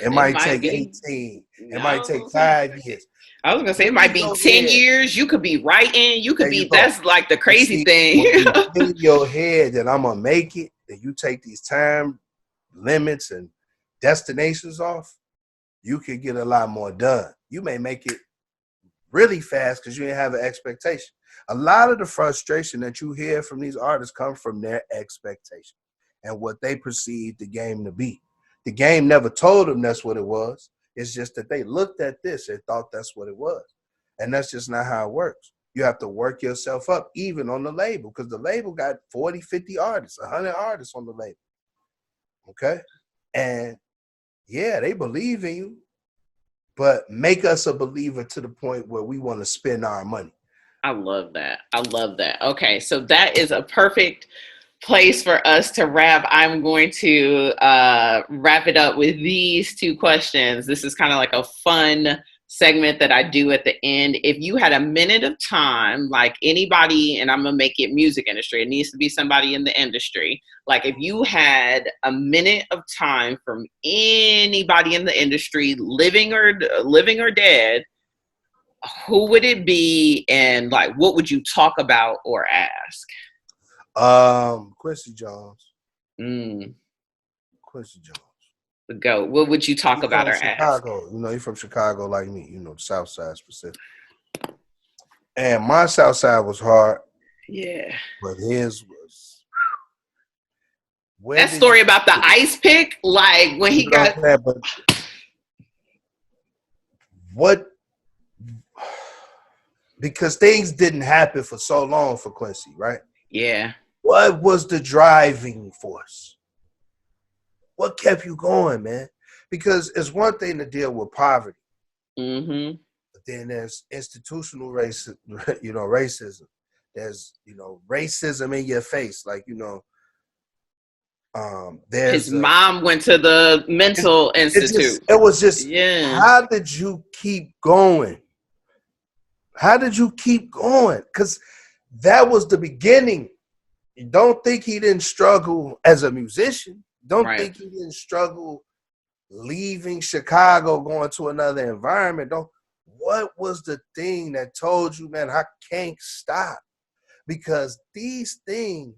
It might take 18. It might take 5 years. I was going to say, it might be 10 years. You could be writing. You could be, that's like the crazy thing. When you in your head that I'm going to make it, and you take these time limits and destinations off, you could get a lot more done. You may make it really fast because you didn't have an expectation. A lot of the frustration that you hear from these artists come from their expectation and what they perceive the game to be. The game never told them that's what it was. It's just that they looked at this and thought that's what it was. And that's just not how it works. You have to work yourself up, even on the label, because the label got 40, 50 artists, 100 artists on the label. Okay? And yeah, they believe in you, but make us a believer to the point where we want to spend our money. I love that. Okay, so that is a perfect place for us to wrap. I'm going to wrap it up with these two questions. This is kind of like a fun segment that I do at the end. If you had a minute of time, like anybody, and I'm gonna make it music industry, it needs to be somebody in the industry. Like if you had a minute of time from anybody in the industry, living or dead, who would it be, and like what would you talk about or ask? Quincy Jones. Quincy Jones. The GOAT. What would you talk about or Chicago. ask? You're from Chicago like me, the South Side specific. And my South Side was hard. Yeah. But his was. That story about the ice pick, like when he got. What? Because things didn't happen for so long for Quincy, right? Yeah. What was the driving force? What kept you going, man? Because it's one thing to deal with poverty. Mm-hmm. But then there's institutional racism. There's, racism in your face. Like, there's His mom went to the mental institute. it was just, Yeah. how did you keep going? How did you keep going? Because that was the beginning. You don't think he didn't struggle as a musician. Don't think he didn't struggle leaving Chicago, going to another environment. What was the thing that told you, man, I can't stop? Because these things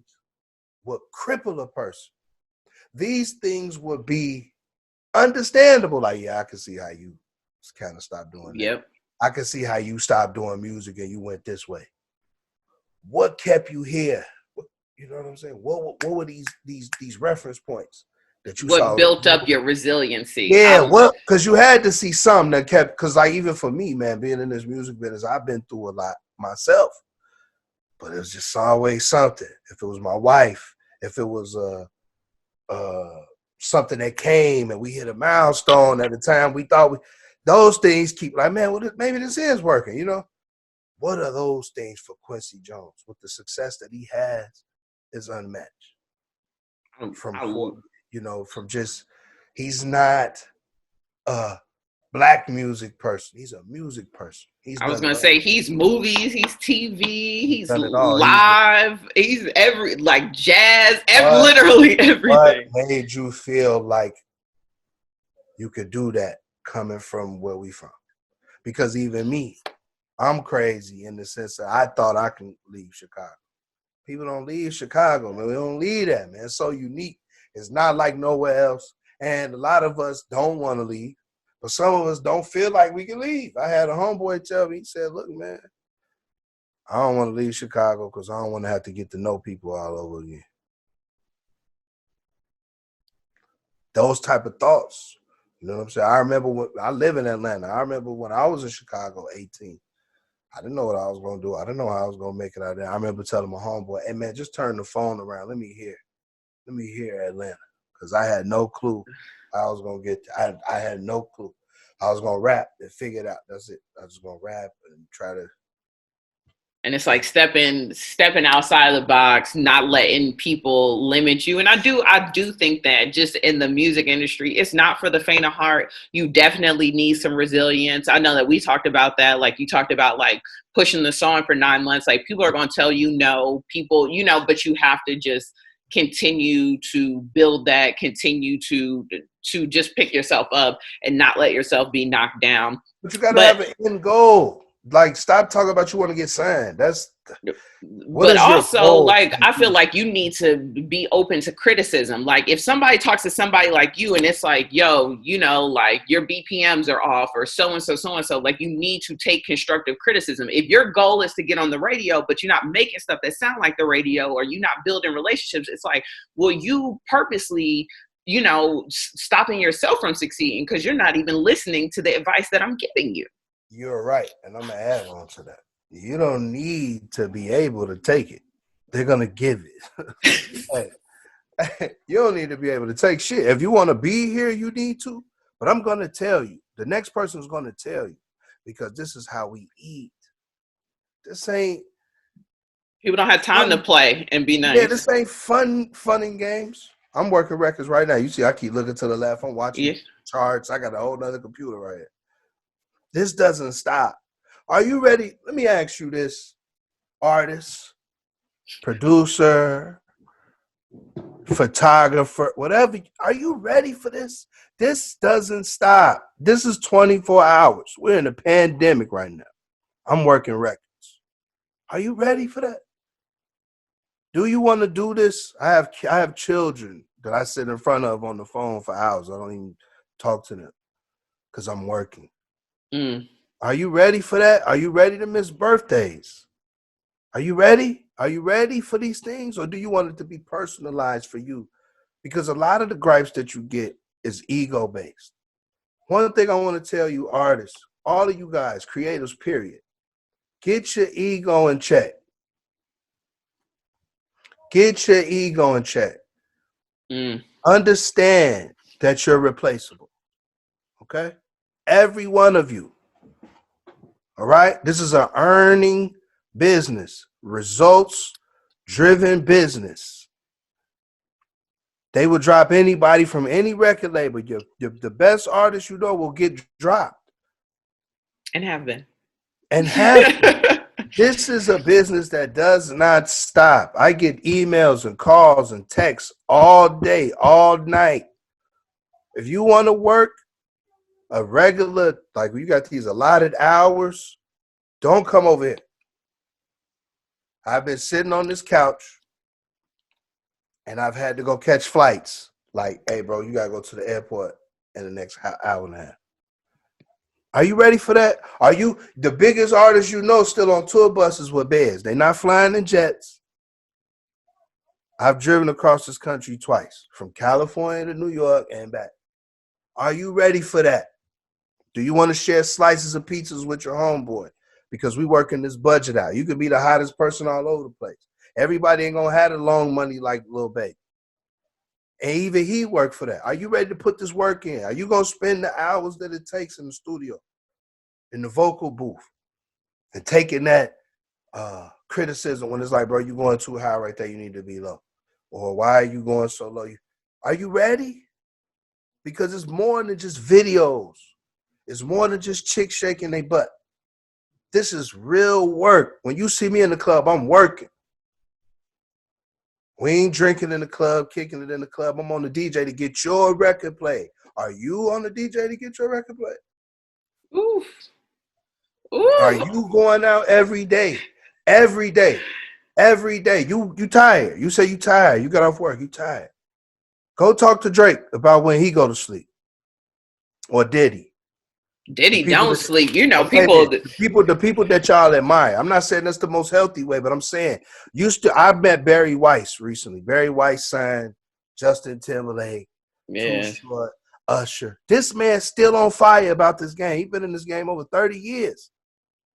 would cripple a person. These things would be understandable. Like, yeah, I can see how you kind of stopped doing that. I can see how you stopped doing music and you went this way. What kept you here? You know what I'm saying? What were these reference points that you saw? What built up your resiliency? Yeah, because you had to see some that kept, because like even for me, man, being in this music business, I've been through a lot myself. But it was just always something. If it was my wife, if it was something that came and we hit a milestone at the time, we thought those things keep like, man, maybe this is working, What are those things for Quincy Jones? With the success that he has is unmatched. From just, he's not a black music person. He's a music person. I was gonna say he's movies, he's TV, he's live, he's every like jazz, literally everything. What made you feel like you could do that coming from where we from? Because even me, I'm crazy in the sense that I thought I can leave Chicago. People don't leave Chicago, man. We don't leave that, man. It's so unique. It's not like nowhere else. And a lot of us don't want to leave. But some of us don't feel like we can leave. I had a homeboy tell me, he said, look, man, I don't want to leave Chicago because I don't want to have to get to know people all over again. Those type of thoughts. You know what I'm saying? I remember when I live in Atlanta. I remember when I was in Chicago, 18. I didn't know what I was going to do. I didn't know how I was going to make it out there. I remember telling my homeboy, hey, man, just turn the phone around. Let me hear Atlanta. Because I had no clue I was going to get there. I had no clue. I was going to rap and figure it out. That's it. I was going to rap and try to. And it's like stepping outside of the box, not letting people limit you. And I do think that just in the music industry, it's not for the faint of heart. You definitely need some resilience. I know that we talked about that. Like you talked about like pushing the song for 9 months. Like people are going to tell you no, but you have to just continue to build that, continue to just pick yourself up and not let yourself be knocked down. But you got to have an end goal. Like, stop talking about you want to get signed. But also, like, I feel like you need to be open to criticism. Like, if somebody talks to somebody like you and it's like, yo, like your BPMs are off or so-and-so, like you need to take constructive criticism. If your goal is to get on the radio, but you're not making stuff that sound like the radio or you're not building relationships, it's like, well, you purposely, stopping yourself from succeeding because you're not even listening to the advice that I'm giving you. You're right. And I'm going to add on to that. You don't need to be able to take it. They're going to give it. You don't need to be able to take shit. If you want to be here, you need to. But I'm going to tell you. The next person is going to tell you. Because this is how we eat. This ain't. People don't have time to play and be nice. Yeah, this ain't fun and games. I'm working records right now. You see, I keep looking to the left. I'm watching charts. I got a whole other computer right here. This doesn't stop. Are you ready? Let me ask you this, artist, producer, photographer, whatever. Are you ready for this? This doesn't stop. This is 24 hours. We're in a pandemic right now. I'm working records. Are you ready for that? Do you want to do this? I have children that I sit in front of on the phone for hours. I don't even talk to them because I'm working. Are you ready for that? Are you ready to miss birthdays? Are you ready? Are you ready for these things? Or do you want it to be personalized for you? Because a lot of the gripes that you get is ego-based. One thing I want to tell you, artists, all of you guys, creators, period, get your ego in check. Get your ego in check. Understand that you're replaceable. Okay? Every one of you. All right? This is an earning business, results driven business. They will drop anybody from any record label. The best artist you know will get dropped. And have been. And have this is a business that does not stop. I get emails and calls and texts all day, all night. If you want to work a regular, like you got these allotted hours, don't come over here. I've been sitting on this couch and I've had to go catch flights. Like, hey, bro, you got to go to the airport in the next hour and a half. Are you ready for that? Are you the biggest artist you know still on tour buses with beds? They're not flying in jets. I've driven across this country twice, from California to New York and back. Are you ready for that? Do you want to share slices of pizzas with your homeboy? Because we working this budget out. You could be the hottest person all over the place. Everybody ain't gonna have the long money like Lil Baby. And even he worked for that. Are you ready to put this work in? Are you gonna spend the hours that it takes in the studio, in the vocal booth, and taking that criticism when it's like, bro, you going too high right there, you need to be low. Or why are you going so low? Are you ready? Because it's more than just videos. It's more than just chicks shaking their butt. This is real work. When you see me in the club, I'm working. We ain't drinking in the club, kicking it in the club. I'm on the DJ to get your record played. Are you on the DJ to get your record played? Oof. Ooh. Are you going out every day? Every day. Every day. You tired. You say you tired. You got off work. You tired. Go talk to Drake about when he go to sleep. Or did he? Diddy don't sleep. You know, people the people that y'all admire. I'm not saying that's the most healthy way, but I'm saying I met Barry Weiss recently. Barry Weiss signed Justin Timberlake, Too Short, Usher. This man's still on fire about this game. He's been in this game over 30 years.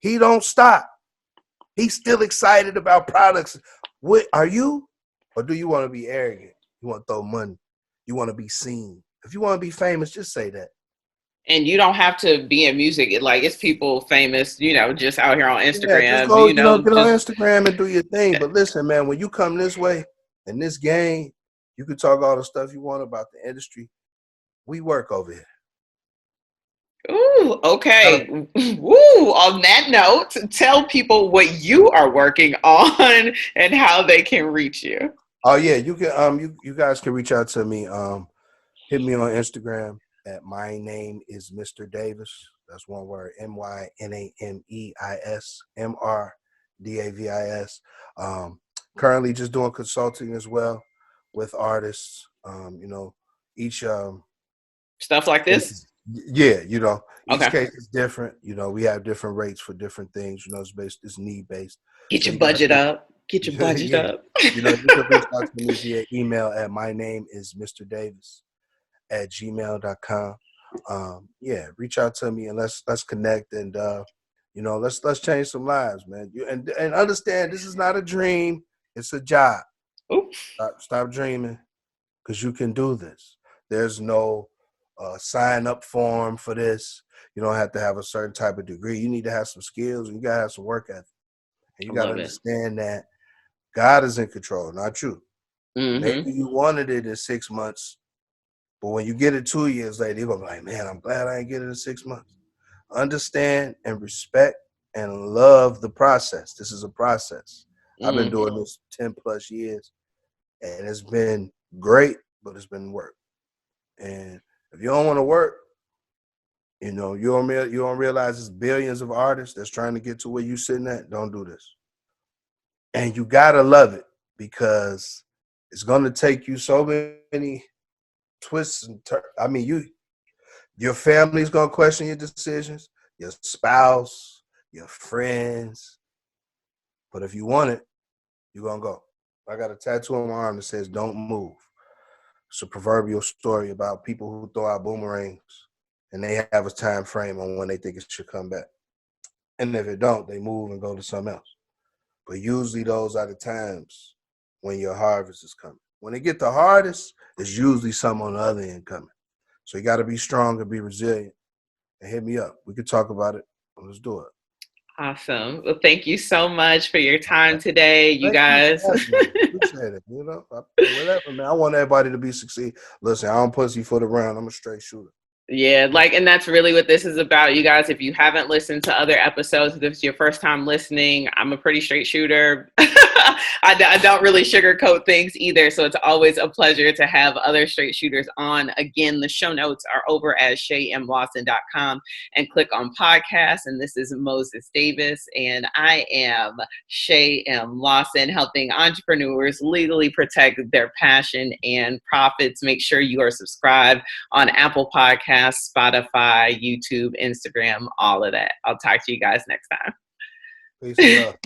He don't stop. He's still excited about products. What are you? Or do you want to be arrogant? You want to throw money? You want to be seen? If you want to be famous, just say that. And you don't have to be in music. Like, it's people famous, you know, just out here on Instagram. Yeah, just go, get on Instagram and do your thing. But listen, man, when you come this way in this game, you can talk all the stuff you want about the industry. We work over here. Ooh, okay. Ooh, on that note, tell people what you are working on and how they can reach you. Oh yeah, you can you guys can reach out to me. Hit me on Instagram at my name is Mr. Davis. That's one word. MYNAMEIS MRDAVIS. Currently just doing consulting as well with artists. Each stuff like this. Yeah, each case is different. We have different rates for different things. It's need based. Get your budget up. Get your budget up. You can reach out to me via email at my name is Mr. Davis @gmail.com. Reach out to me and let's connect and let's change some lives, man. And understand this is not a dream, it's a job. Stop dreaming, because you can do this. There's no sign up form for this. You don't have to have a certain type of degree. You need to have some skills and you gotta have some work ethic. And you gotta understand that God is in control, not you. Mm-hmm. Maybe you wanted it in 6 months. But when you get it 2 years later, you're going to be like, man, I'm glad I didn't get it in 6 months. Understand and respect and love the process. This is a process. I've been doing this 10 plus years, and it's been great, but it's been work. And if you don't want to work, you don't realize there's billions of artists that's trying to get to where you're sitting at. Don't do this. And you got to love it, because it's going to take you so many twists and turns. I mean, your family's gonna question your decisions, your spouse, your friends. But if you want it, you're gonna go. I got a tattoo on my arm that says "Don't move." It's a proverbial story about people who throw out boomerangs and they have a time frame on when they think it should come back. And if it don't, they move and go to something else. But usually those are the times when your harvest is coming. When it get the hardest, there's usually something on the other end coming. So you got to be strong and be resilient. And hit me up. We could talk about it. Let's do it. Awesome. Well, thank you so much for your time today, you Thank you guys. for having me. Appreciate it. Whatever, man. I want everybody to be succeed. Listen, I don't pussy foot around. I'm a straight shooter. Yeah, like, and that's really what this is about, you guys. If you haven't listened to other episodes, if it's your first time listening, I'm a pretty straight shooter. I don't really sugarcoat things either. So it's always a pleasure to have other straight shooters on. Again, the show notes are over at shaymlawson.com and click on podcasts. And this is Moses Davis, and I am Shay M. Lawson, helping entrepreneurs legally protect their passion and profits. Make sure you are subscribed on Apple Podcasts, Spotify, YouTube, Instagram, all of that. I'll talk to you guys next time. Peace and love.